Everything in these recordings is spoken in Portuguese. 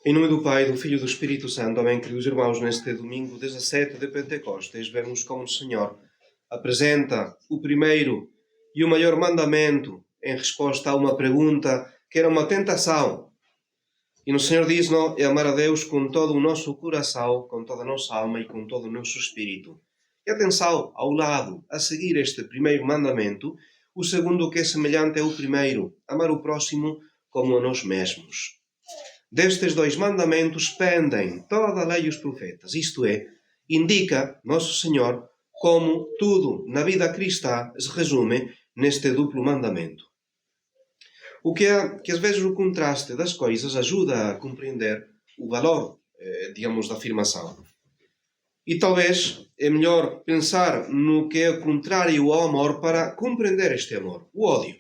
Em nome do Pai, do Filho e do Espírito Santo, amém, queridos irmãos, neste domingo 17 de Pentecostes, vemos como o Senhor apresenta o primeiro e o maior mandamento em resposta a uma pergunta que era uma tentação. E o Senhor diz-nos, é amar a Deus com todo o nosso coração, com toda a nossa alma e com todo o nosso espírito. E atenção, ao lado, a seguir este primeiro mandamento, o segundo que é semelhante ao primeiro, amar o próximo como a nós mesmos. Destes dois mandamentos pendem toda a lei e os profetas, isto é, indica Nosso Senhor como tudo na vida cristã se resume neste duplo mandamento. O que é que às vezes o contraste das coisas ajuda a compreender o valor, da afirmação. E talvez é melhor pensar no que é contrário ao amor para compreender este amor, o ódio.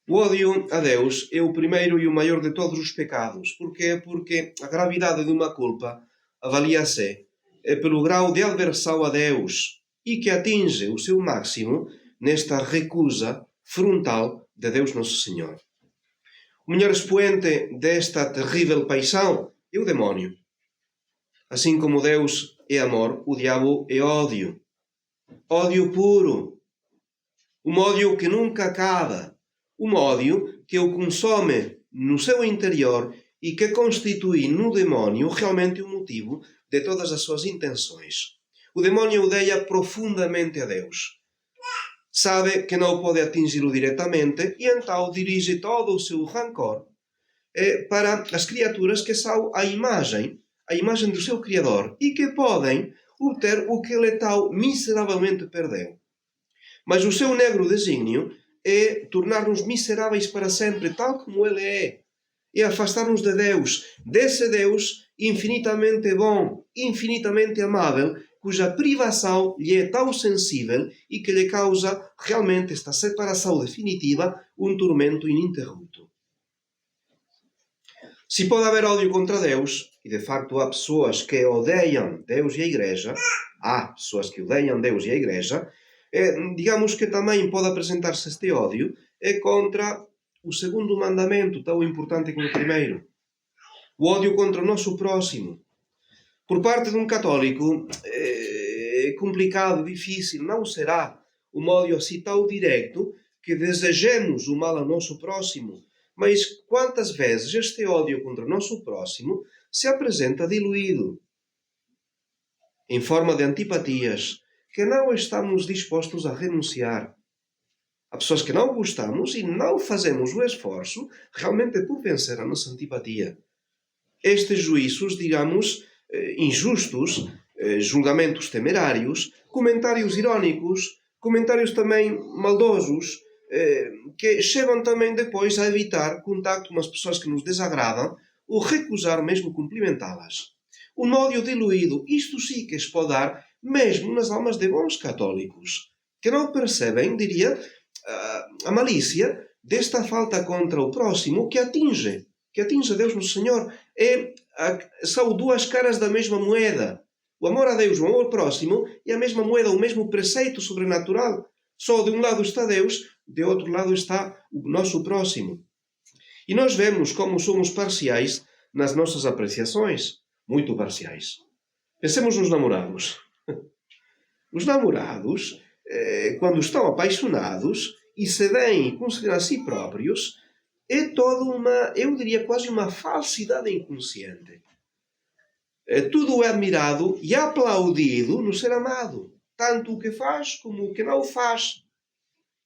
O ódio a Deus é o primeiro e o maior de todos os pecados. Porquê? Porque a gravidade de uma culpa avalia-se pelo grau de aversão a Deus e que atinge o seu máximo nesta recusa frontal de Deus Nosso Senhor. O melhor expoente desta terrível paixão é o demónio. Assim como Deus é amor, o diabo é ódio. Ódio puro. Um ódio que nunca acaba. Um ódio que o consome no seu interior e que constitui no demónio realmente o motivo de todas as suas intenções. O demónio odeia profundamente a Deus. Sabe que não pode atingi-lo diretamente e então dirige todo o seu rancor para as criaturas que são a imagem do seu Criador e que podem obter o que ele tal miseravelmente perdeu. Mas o seu negro desígnio é tornar-nos miseráveis para sempre, tal como ele é. É afastar-nos de Deus, desse Deus infinitamente bom, infinitamente amável, cuja privação lhe é tão sensível e que lhe causa realmente esta separação definitiva, um tormento ininterrupto. Se pode haver ódio contra Deus, e de facto há pessoas que odeiam Deus e a Igreja, digamos que também pode apresentar-se este ódio contra o segundo mandamento, tão importante como o primeiro. O ódio contra o nosso próximo. Por parte de um católico, é complicado, difícil, não será um ódio assim tão direto que desejemos o mal ao nosso próximo. Mas quantas vezes este ódio contra o nosso próximo se apresenta diluído em forma de antipatias que não estamos dispostos a renunciar. Há pessoas que não gostamos e não fazemos o esforço realmente por vencer a nossa antipatia. Estes juízos, digamos, injustos, julgamentos temerários, comentários irónicos, comentários também maldosos, que chegam também depois a evitar contacto com as pessoas que nos desagradam ou recusar mesmo cumprimentá-las. Um ódio diluído, isto sim que expodar mesmo nas almas de bons católicos, que não percebem, diria, a malícia desta falta contra o próximo que atinge a Deus no Senhor. São duas caras da mesma moeda. O amor a Deus, o amor ao próximo, é a mesma moeda, o mesmo preceito sobrenatural. Só de um lado está Deus, de outro lado está o nosso próximo. E nós vemos como somos parciais nas nossas apreciações. Muito parciais. Pensemos nos namorados. Os namorados, quando estão apaixonados e se veem e consideram a si próprios, é toda eu diria quase uma falsidade inconsciente. Tudo é admirado e aplaudido no ser amado. Tanto o que faz como o que não faz.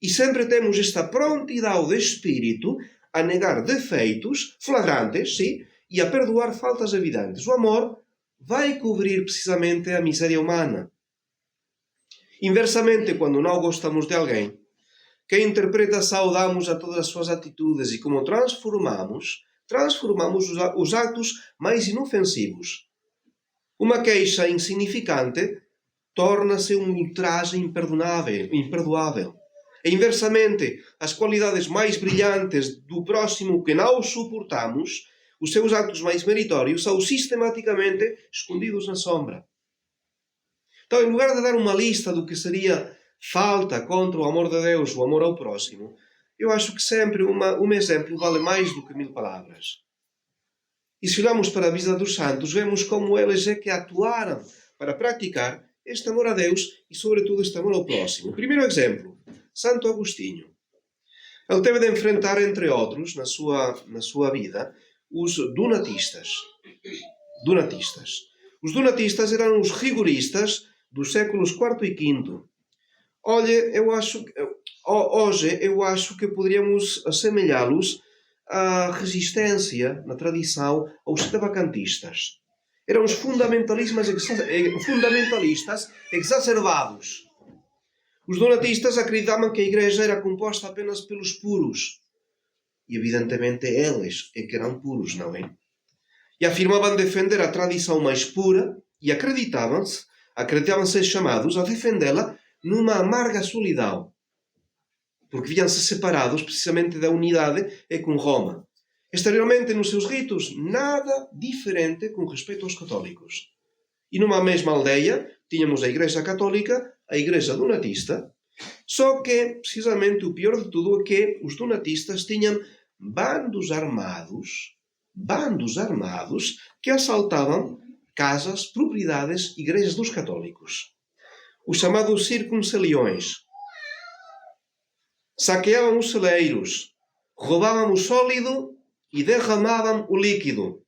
E sempre temos esta prontidão de espírito a negar defeitos flagrantes, sim, e a perdoar faltas evidentes. O amor vai cobrir precisamente a miséria humana. Inversamente, quando não gostamos de alguém, que interpretação damos a todas as suas atitudes e como transformamos os atos mais inofensivos. Uma queixa insignificante torna-se um ultraje imperdoável. E inversamente, as qualidades mais brilhantes do próximo que não suportamos, os seus atos mais meritórios, são sistematicamente escondidos na sombra. Então, em lugar de dar uma lista do que seria falta contra o amor de Deus, o amor ao próximo, eu acho que sempre um exemplo vale mais do que 1000 palavras. E se olhamos para a vida dos santos, vemos como eles é que atuaram para praticar este amor a Deus e, sobretudo, este amor ao próximo. Primeiro exemplo, Santo Agostinho. Ele teve de enfrentar, entre outros, na sua vida, os donatistas. Os donatistas eram os rigoristas dos séculos IV e V. Olha, hoje eu acho que poderíamos assemelhá-los à resistência, na tradição, aos extravagantistas. Eram os fundamentalistas exacerbados. Os donatistas acreditavam que a Igreja era composta apenas pelos puros. E evidentemente eles é que eram puros, não é? E afirmavam defender a tradição mais pura e acreditavam-se chamados a defendê-la numa amarga solidão. Porque viam-se separados precisamente da unidade com Roma. Exteriormente, nos seus ritos, nada diferente com respeito aos católicos. E numa mesma aldeia, tínhamos a Igreja Católica, a Igreja Donatista, só que, precisamente, o pior de tudo é que os donatistas tinham bandos armados que assaltavam casas, propriedades, igrejas dos católicos. Os chamados circunceliões. Saqueavam os celeiros, roubavam o sólido e derramavam o líquido.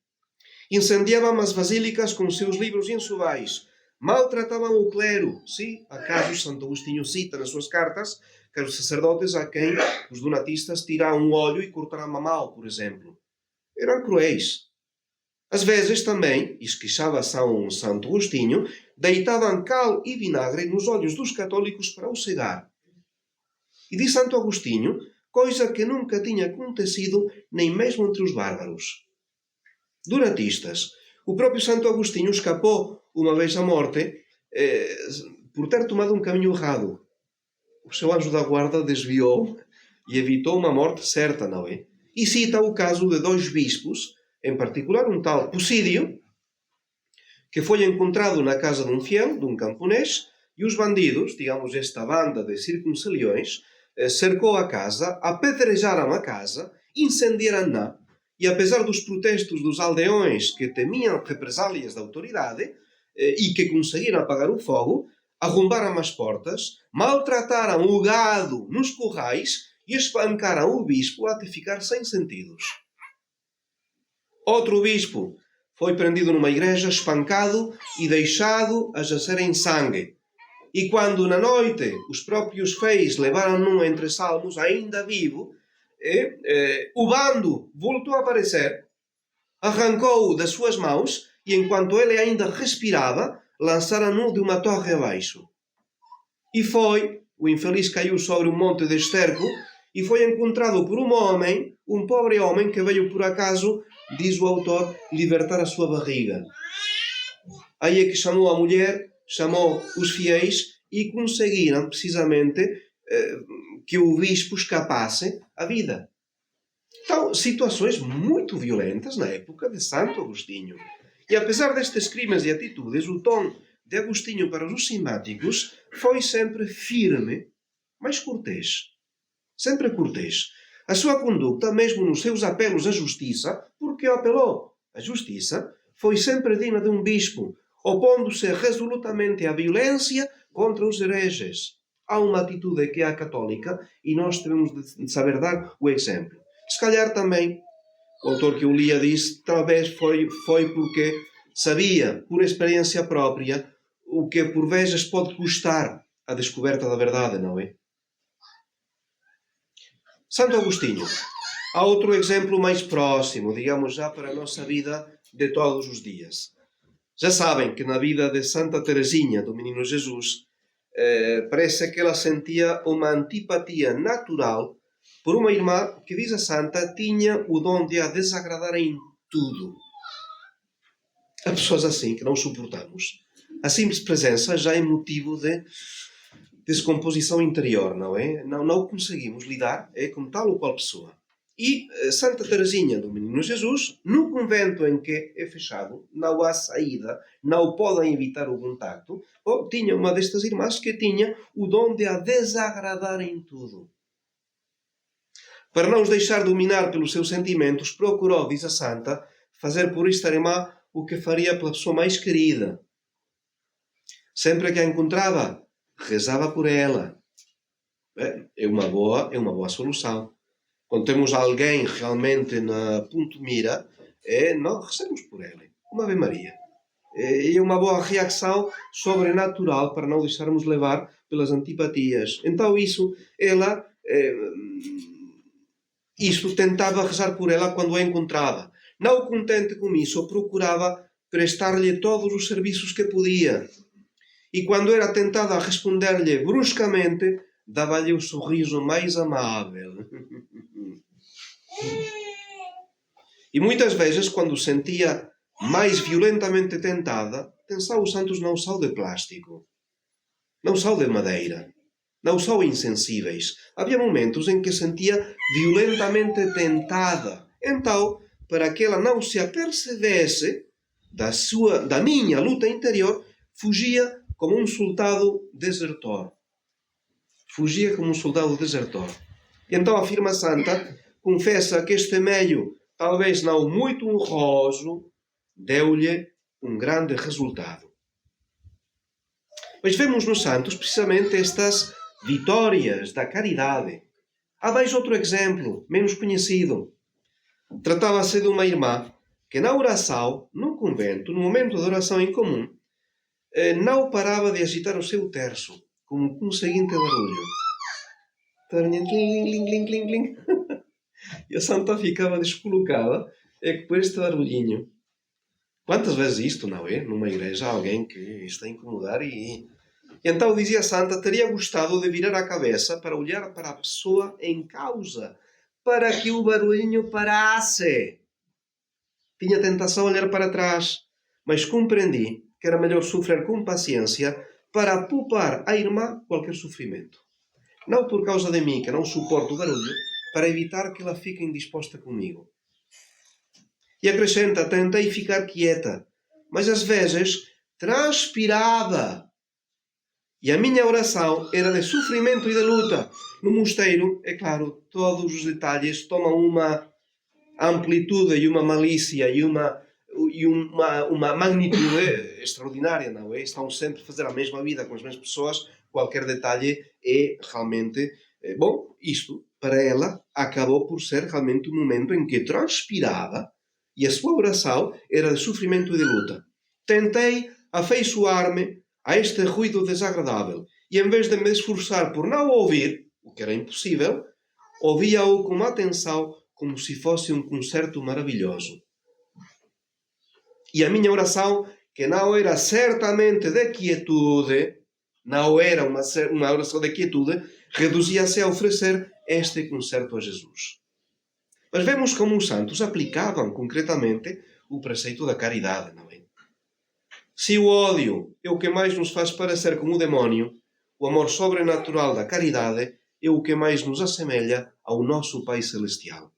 Incendiavam as basílicas com seus livros insubais. Maltratavam o clero. Sim, acaso Santo Agostinho cita nas suas cartas que os sacerdotes a quem os donatistas tiraram o olho e cortaram a mão, por exemplo. Eram cruéis. Às vezes também, e esqueixava Santo Agostinho, deitavam cal e vinagre nos olhos dos católicos para os cegar. E diz Santo Agostinho, coisa que nunca tinha acontecido nem mesmo entre os bárbaros. Donatistas. O próprio Santo Agostinho escapou uma vez à morte por ter tomado um caminho errado. O seu anjo da guarda desviou e evitou uma morte certa, não é? E cita o caso de dois bispos, em particular um tal Posídio, que foi encontrado na casa de um fiel, de um camponês, e os bandidos, digamos esta banda de circunceliões, cercou a casa, apedrejaram a casa, incendiaram-na, e apesar dos protestos dos aldeões que temiam represálias da autoridade e que conseguiram apagar o fogo, arrombaram as portas, maltrataram o gado nos currais e espancaram o bispo até ficar sem sentidos. Outro bispo foi prendido numa igreja, espancado e deixado a jacer em sangue. E quando na noite os próprios fiéis levaram-no entre salmos, ainda vivo, o bando voltou a aparecer, arrancou-o das suas mãos e, enquanto ele ainda respirava, lançaram-no de uma torre abaixo. E o infeliz caiu sobre um monte de esterco e foi encontrado por um pobre homem que veio por acaso, diz o autor, libertar a sua barriga. Aí é que chamou a mulher, chamou os fiéis e conseguiram precisamente que o bispo escapasse à vida. Então, situações muito violentas na época de Santo Agostinho. E apesar destes crimes e atitudes, o tom de Agostinho para os simpáticos foi sempre firme, mas cortês. Sempre cortês. A sua conduta, mesmo nos seus apelos à justiça, porque apelou à justiça, foi sempre digna de um bispo, opondo-se resolutamente à violência contra os hereges. Há uma atitude que é a católica e nós devemos de saber dar o exemplo. Se calhar também, o autor que eu lia disse, talvez foi porque sabia, por experiência própria, o que por vezes pode custar a descoberta da verdade, não é? Santo Agostinho. Há outro exemplo mais próximo, digamos já para a nossa vida de todos os dias. Já sabem que na vida de Santa Teresinha, do Menino Jesus, parece que ela sentia uma antipatia natural por uma irmã que, diz a santa, tinha o dom de a desagradar em tudo. Há pessoas assim que não suportamos. A simples presença já é motivo de descomposição interior, não é? Não conseguimos lidar com tal ou qual pessoa. E Santa Teresinha do Menino Jesus, no convento em que é fechado, não há saída, não podem evitar o contacto, tinha uma destas irmãs que tinha o dom de a desagradar em tudo. Para não os deixar dominar pelos seus sentimentos, procurou, diz a santa, fazer por esta irmã o que faria pela pessoa mais querida. Sempre que a encontrava, rezava por ela. É uma boa solução. Quando temos alguém realmente na ponto de mira, nós rezamos por ela. Uma Ave Maria. É uma boa reação sobrenatural para não deixarmos levar pelas antipatias. Então isto tentava rezar por ela quando a encontrava. Não contente com isso, procurava prestar-lhe todos os serviços que podia. E quando era tentada a responder-lhe bruscamente, dava-lhe o sorriso mais amável. E muitas vezes, quando sentia mais violentamente tentada, atenção, os santos não são de plástico, não são de madeira, não são insensíveis. Havia momentos em que sentia violentamente tentada. Então, para que ela não se apercebesse da minha luta interior, fugia como um soldado desertor. Fugia como um soldado desertor. E então afirma a santa, confessa que este meio, talvez não muito honroso, deu-lhe um grande resultado. Mas vemos nos santos precisamente estas vitórias da caridade. Há mais outro exemplo, menos conhecido. Tratava-se de uma irmã que na oração, no convento, no momento da oração em comum, não parava de agitar o seu terço, com o seguinte barulho. E a santa ficava descolocada por este barulhinho. Quantas vezes isto, não é? Numa igreja, alguém que está a incomodar e então dizia a santa, teria gostado de virar a cabeça para olhar para a pessoa em causa, para que o barulhinho parasse. Tinha tentação de olhar para trás, mas compreendi que era melhor sofrer com paciência para poupar à irmã qualquer sofrimento. Não por causa de mim, que não suporto o barulho, para evitar que ela fique indisposta comigo. E acrescenta, tentei ficar quieta, mas às vezes transpirava. E a minha oração era de sofrimento e de luta. No mosteiro, é claro, todos os detalhes tomam uma amplitude e uma malícia e uma magnitude extraordinária, não é? Estão sempre a fazer a mesma vida com as mesmas pessoas, qualquer detalhe é realmente... Bom, isto, para ela, acabou por ser realmente um momento em que transpirava e a sua oração era de sofrimento e de luta. Tentei afeiçoar-me a este ruído desagradável e, em vez de me esforçar por não ouvir, o que era impossível, ouvia-o com atenção como se fosse um concerto maravilhoso. E a minha oração, que não era certamente de quietude, não era uma oração de quietude, reduzia-se a oferecer este concerto a Jesus. Mas vemos como os santos aplicavam concretamente o preceito da caridade, não é? Se o ódio é o que mais nos faz parecer como o demónio, o amor sobrenatural da caridade é o que mais nos assemelha ao nosso Pai Celestial.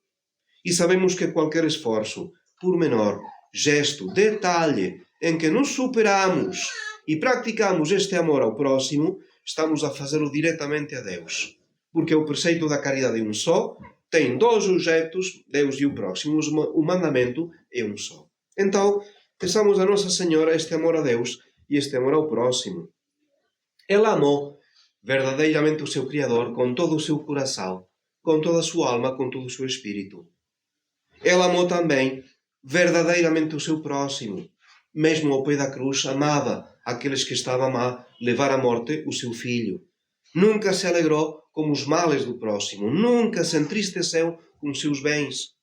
E sabemos que qualquer esforço, por menor, gesto, detalhe, em que nos superamos e praticamos este amor ao próximo, estamos a fazê-lo diretamente a Deus. Porque o preceito da caridade é um só, tem dois objetos, Deus e o próximo, o mandamento é um só. Então, peçamos a Nossa Senhora este amor a Deus e este amor ao próximo. Ela amou verdadeiramente o seu Criador com todo o seu coração, com toda a sua alma, com todo o seu espírito. Ela amou também verdadeiramente o seu próximo. Mesmo ao pé da cruz, amava aqueles que estavam a levar à morte o seu filho. Nunca se alegrou com os males do próximo. Nunca se entristeceu com os seus bens.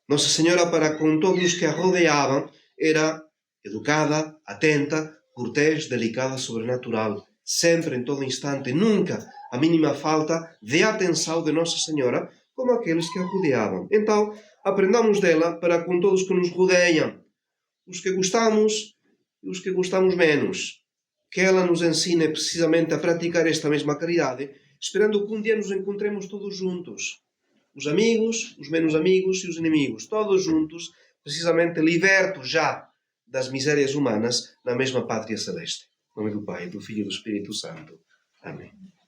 Nossa Senhora, para com todos os que a rodeavam, era educada, atenta, cortês, delicada, sobrenatural. Sempre, em todo instante, nunca a mínima falta de atenção de Nossa Senhora, como aqueles que a rodeavam. Então, aprendamos dela para com todos que nos rodeiam, os que gostamos e os que gostamos menos. Que ela nos ensine precisamente a praticar esta mesma caridade, esperando que um dia nos encontremos todos juntos. Os amigos, os menos amigos e os inimigos, todos juntos, precisamente libertos já das misérias humanas na mesma pátria celeste. Em nome do Pai, do Filho e do Espírito Santo. Amém.